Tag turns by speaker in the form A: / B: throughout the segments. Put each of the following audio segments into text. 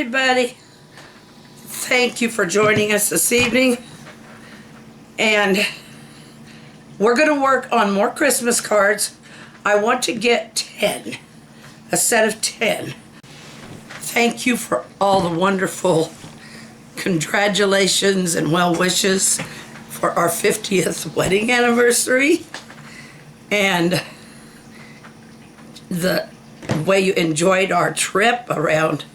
A: everybody. Thank you for joining us this evening. And we're going to work on more Christmas cards. I want to get 10, a set of 10. Thank you for all the wonderful congratulations and well wishes for our 50th wedding anniversary. And the way you enjoyed our trip around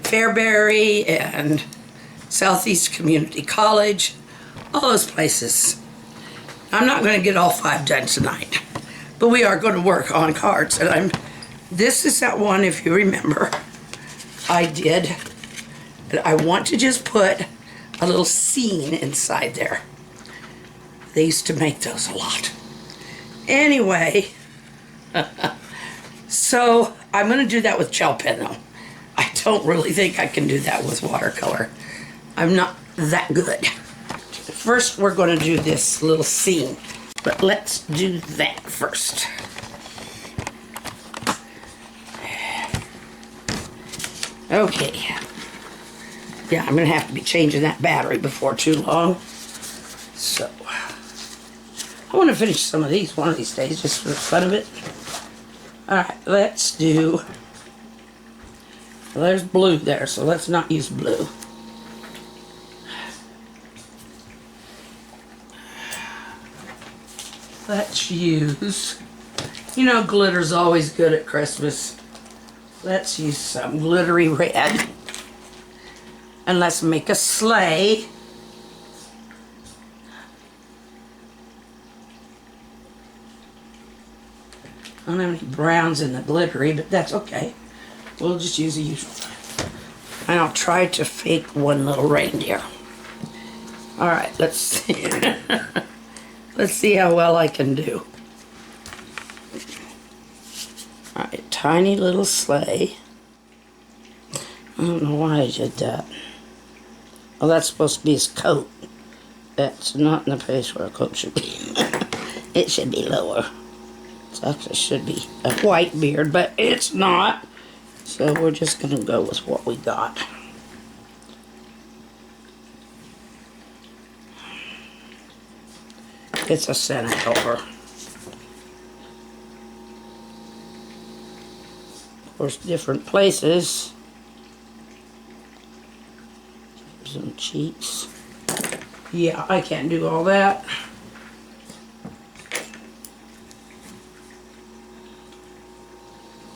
A: Fairbury and Southeast Community College, all those places. I'm not going to get all 5 done tonight, but we are going to work on cards. And this is that one, if you remember, I did. And I want to just put a little scene inside there. They used to make those a lot. Anyway, so I'm going to do that with gel pen though. I don't really think I can do that with watercolor. I'm not that good. First, we're going to do this little scene, but let's do that first. Okay. Yeah, I'm going to have to be changing that battery before too long. So, I want to finish some of these one of these days, just for the fun of it. Alright, let's do... Well, there's blue there, so let's not use blue. Let's use... You know, glitter's always good at Christmas. Let's use some glittery red. And let's make a sleigh. I don't have any browns in the glittery, but that's okay. We'll just use the usual. And I'll try to fake one little reindeer. Alright, let's see. Let's see how well I can do. Alright, tiny little sleigh. I don't know why I did that. Oh, that's supposed to be his coat. That's not in the place where a coat should be. It should be lower. It actually should be a white beard, but it's not. So we're just going to go with what we got. It's a senator. Of course, different places. Some cheeks. Yeah, I can't do all that.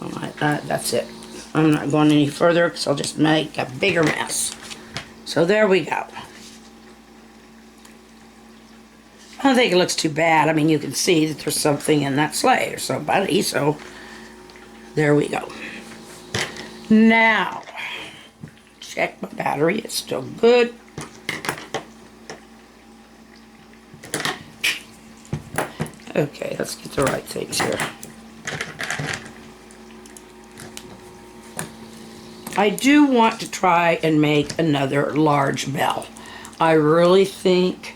A: Alright, that's it. I'm not going any further because I'll just make a bigger mess. So there we go. I don't think it looks too bad. I mean, you can see that there's something in that sleigh or somebody, so there we go. Now, check my battery. It's still good. Okay, let's get the right things here. I do want to try and make another large bell. I really think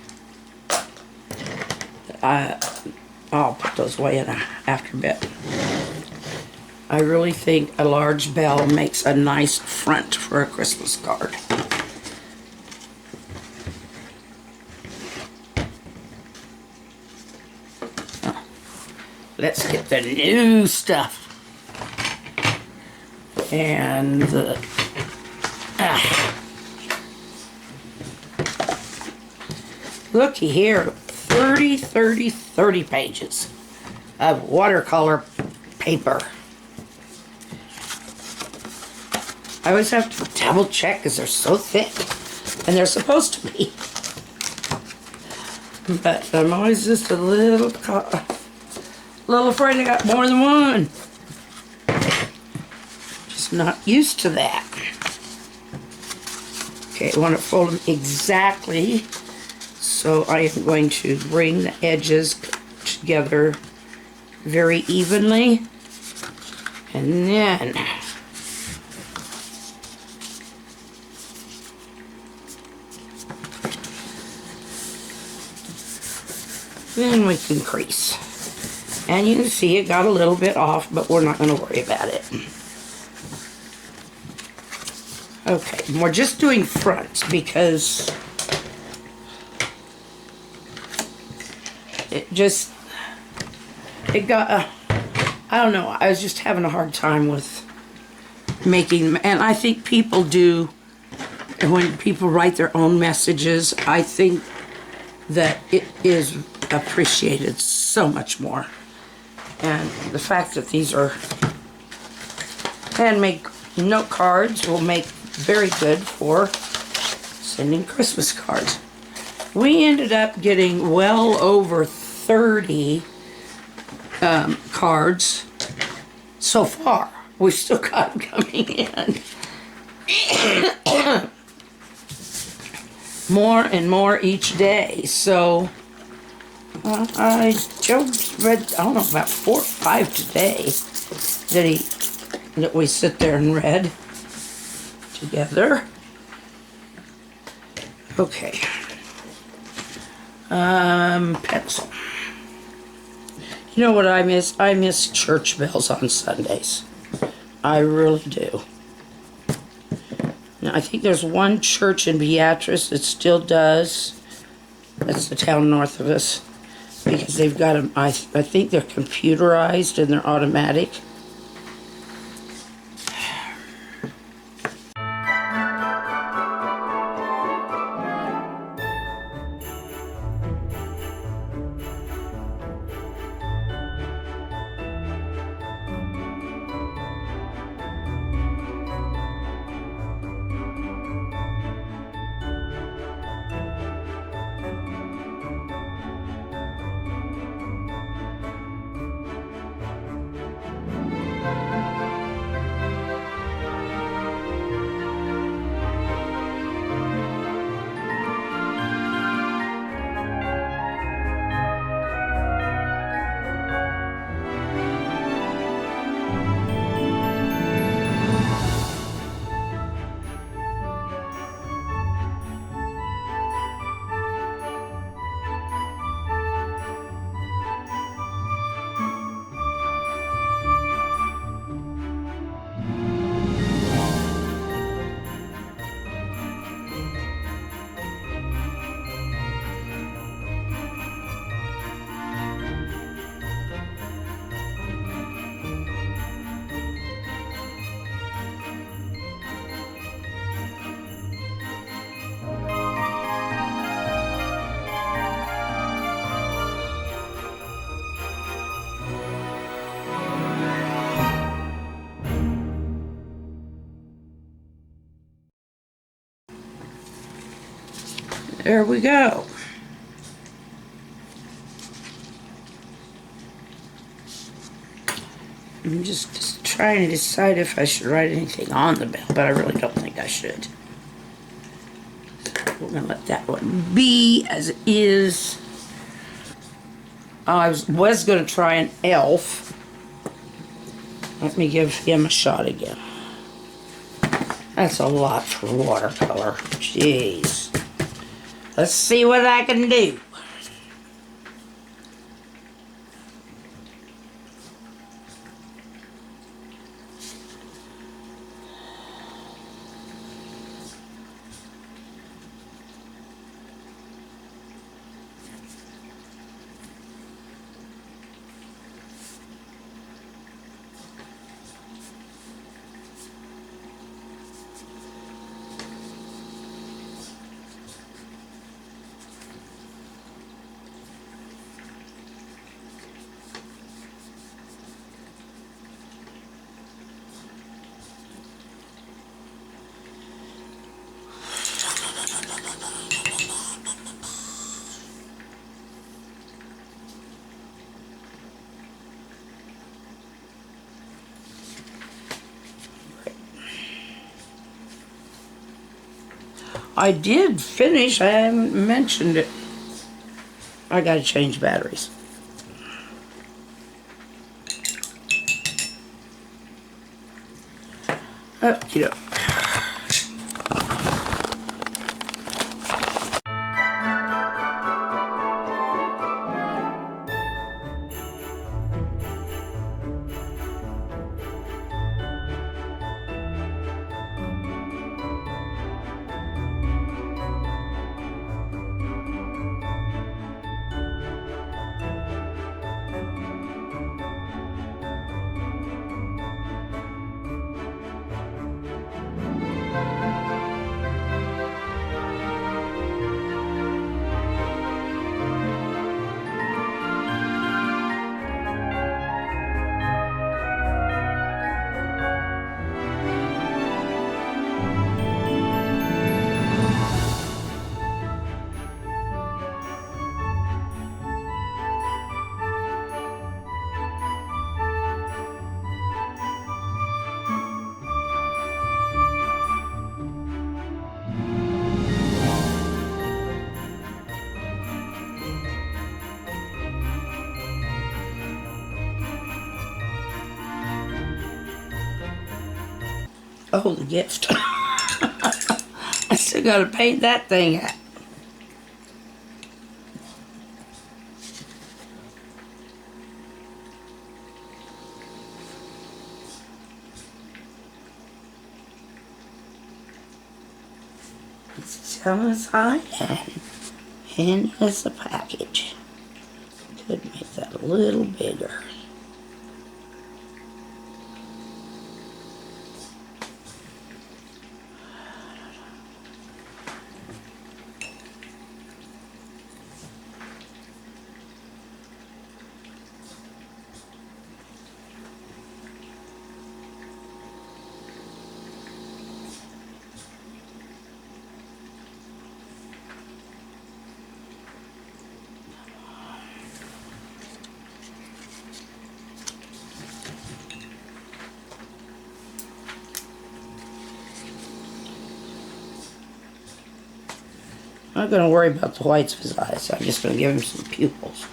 A: I'll put those away in after a bit. I really think a large bell makes a nice front for a Christmas card. Let's get the new stuff. And the looky here, 30 pages of watercolor paper. I always have to double check because they're so thick, and they're supposed to be. But I'm always just a little afraid I got more than one. Just not used to that. Okay, I want to fold them exactly. So I am going to bring the edges together very evenly. And then we can crease. And you can see it got a little bit off, but we're not going to worry about it. Okay, we're just doing fronts because it got, I don't know, I was just having a hard time with making them. And I think people do, and when people write their own messages, I think that it is appreciated so much more. And the fact that these are handmade note cards will make very good for sending Christmas cards. We ended up getting well over 30 cards so far. We've still got them coming in. More and more each day. So Joe read, I don't know, about 4 or 5 today that we sit there and read together. Okay. Pencil. You know what I miss? I miss church bells on Sundays. I really do. Now, I think there's one church in Beatrice that still does. That's the town north of us. Because they've got them, I think they're computerized and they're automatic. There we go. I'm just trying to decide if I should write anything on the bell, but I really don't think I should. We're going to let that one be as it is. I was going to try an elf. Let me give him a shot again. That's a lot for watercolor. Jeez. Let's see what I can do. I did finish, I haven't mentioned it. I gotta change batteries. Okey doke. Oh, the gift. I still gotta paint that thing. As soon as I can. And here's the package. Could make that a little bigger. I'm not going to worry about the whites of his eyes. I'm just going to give him some pupils.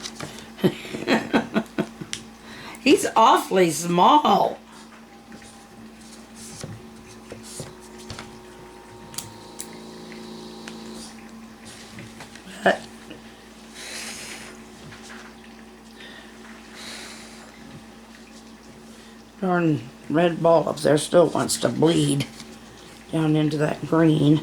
A: He's awfully small. But darn red ball up there still wants to bleed down into that green.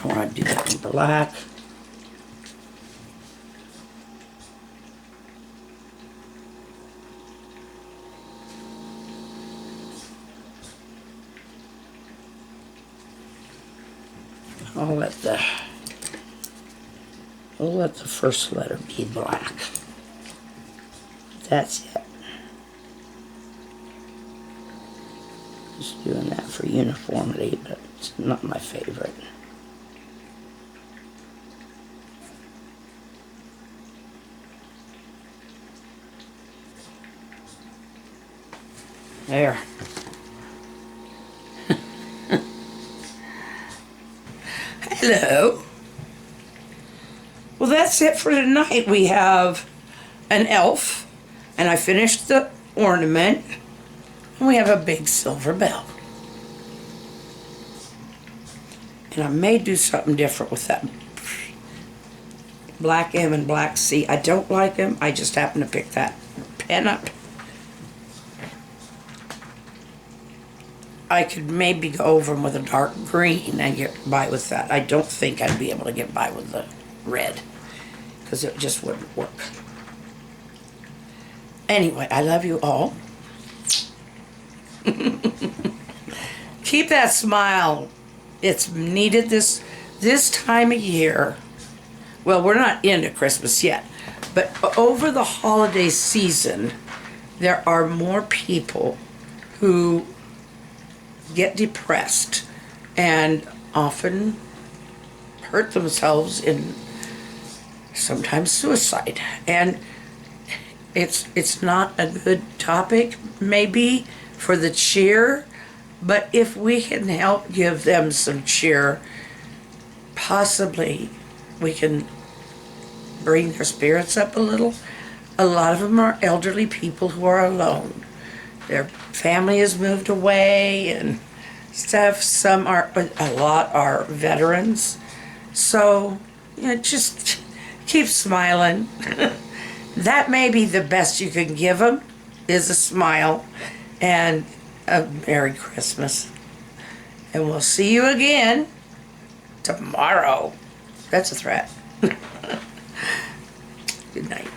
A: I want to do that in black. I'll let the first letter be black. That's it. Just doing that for uniformity, but it's not my favorite. There. Hello. Well, that's it for tonight. We have an elf, and I finished the ornament, and we have a big silver bell. And I may do something different with that black M and black C. I don't like them. I just happen to pick that pen up. I could maybe go over them with a dark green and get by with that. I don't think I'd be able to get by with the red because it just wouldn't work. Anyway, I love you all. Keep that smile. It's needed this time of year. Well, we're not into Christmas yet, but over the holiday season, there are more people who get depressed and often hurt themselves in sometimes suicide. And it's not a good topic maybe for the cheer, but if we can help give them some cheer, possibly we can bring their spirits up a little. A lot of them are elderly people who are alone. Their family has moved away and stuff. Some are, a lot are veterans. So, just keep smiling. That may be the best you can give them, is a smile and a Merry Christmas. And we'll see you again tomorrow. That's a threat. Good night.